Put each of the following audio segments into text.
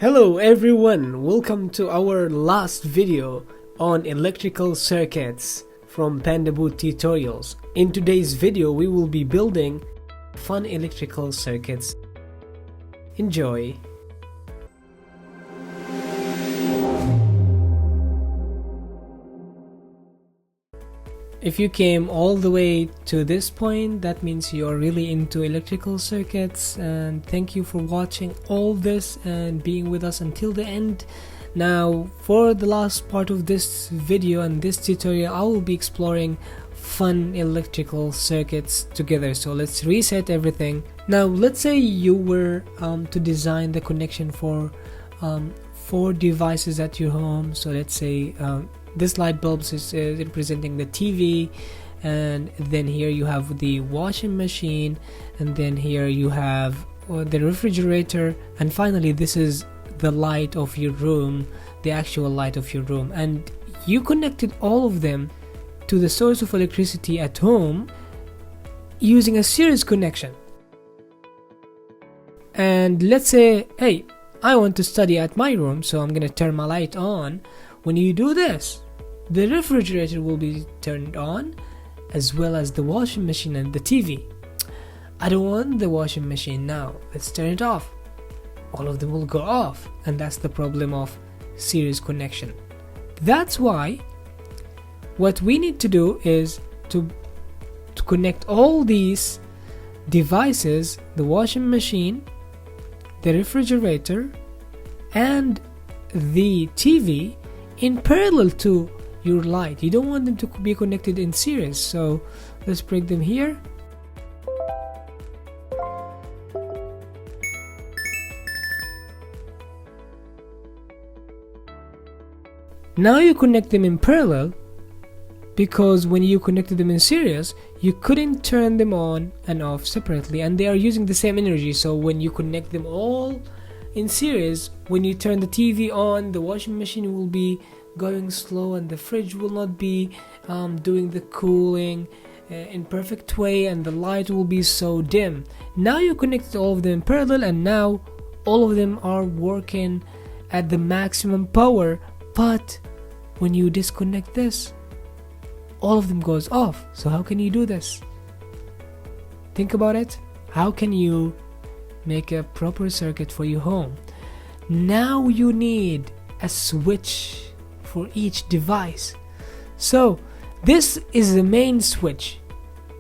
Hello everyone, welcome to our last video on electrical circuits from Pandabood tutorials. In today's video we will be building fun electrical circuits. Enjoy! If you came all the way to this point, that means you're really into electrical circuits, and thank you for watching all this and being with us until the end. Now for the last part of this video and this tutorial, I will be exploring fun electrical circuits together. So let's reset everything. Now let's say you were to design the connection for 4 devices at your home. So let's say this light bulb is representing the TV, and then here you have the washing machine, and then here you have the refrigerator, and finally this is the light of your room, the actual light of your room. And you connected all of them to the source of electricity at home using a series connection. And let's say, hey, I want to study at my room, so I'm gonna turn my light on. When you do this, the refrigerator will be turned on, as well as the washing machine and the TV. I don't want the washing machine now, let's turn it off. All of them will go off, and that's the problem of series connection. That's why what we need to do is to connect all these devices, the washing machine, the refrigerator, and the TV, in parallel to your light. You don't want them to be connected in series, so let's break them here. Now you connect them in parallel, because when you connected them in series you couldn't turn them on and off separately, and they are using the same energy. So when you connect them all in series, when you turn the TV on, the washing machine will be going slow, and the fridge will not be doing the cooling in perfect way, and the light will be so dim. Now you connected all of them in parallel, and now all of them are working at the maximum power. But when you disconnect this, all of them goes off. So how can you do this? Think about it. How can you make a proper circuit for your home? Now you need a switch for each device. So this is the main switch.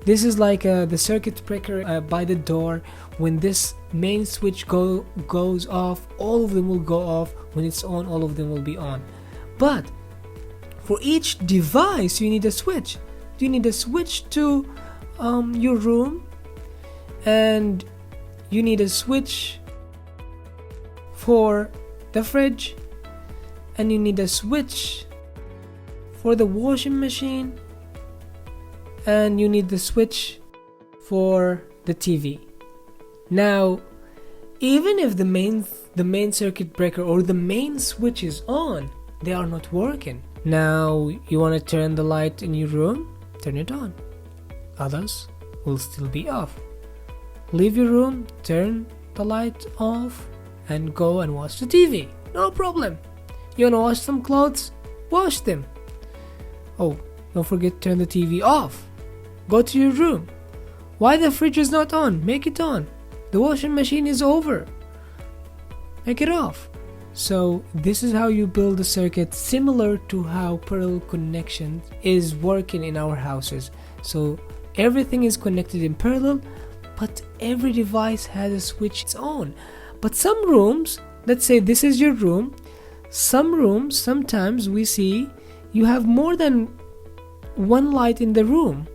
This is like the circuit breaker by the door. When this main switch goes off, all of them will go off. When it's on, all of them will be on. But for each device you need a switch. You need a switch to your room, and you need a switch for the fridge, and you need a switch for the washing machine, and you need the switch for the TV. Now even if the main circuit breaker or the main switch is on, they are not working. Now you want to turn the light in your room, turn it on, others will still be off. Leave your room, turn the light off, and go and watch the TV. No problem. You want to wash some clothes? Wash them. Oh, don't forget to turn the TV off. Go to your room. Why the fridge is not on? Make it on. The washing machine is over. Make it off. So this is how you build a circuit, similar to how parallel connection is working in our houses. So everything is connected in parallel, but every device has a switch its own. But some rooms, let's say this is your room, some rooms, sometimes we see you have more than one light in the room,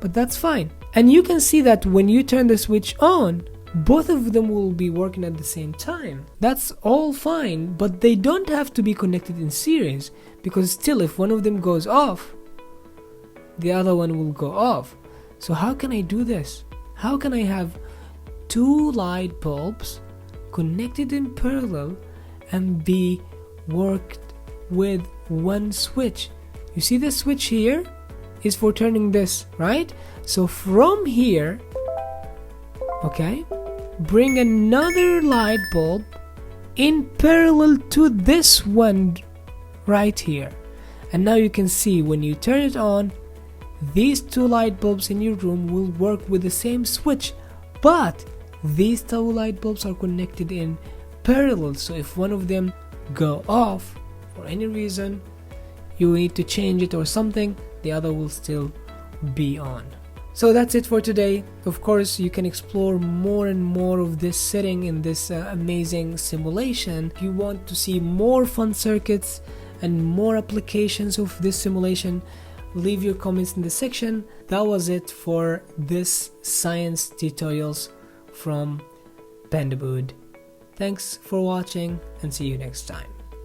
but that's fine. And you can see that when you turn the switch on, both of them will be working at the same time. That's all fine, but they don't have to be connected in series, because still if one of them goes off, the other one will go off. So how can I do this? How can I have 2 light bulbs connected in parallel and be worked with one switch? You see the switch here is for turning this, right? So from here, okay, bring another light bulb in parallel to this one right here. And now you can see when you turn it on, these two light bulbs in your room will work with the same switch, but these two light bulbs are connected in parallel. So if one of them go off for any reason, you need to change it or something, the other will still be on. So that's it for today. Of course, you can explore more and more of this setting in this amazing simulation. If you want to see more fun circuits and more applications of this simulation, leave your comments in the section. That was it for this science tutorials from Pandabood. Thanks for watching and see you next time.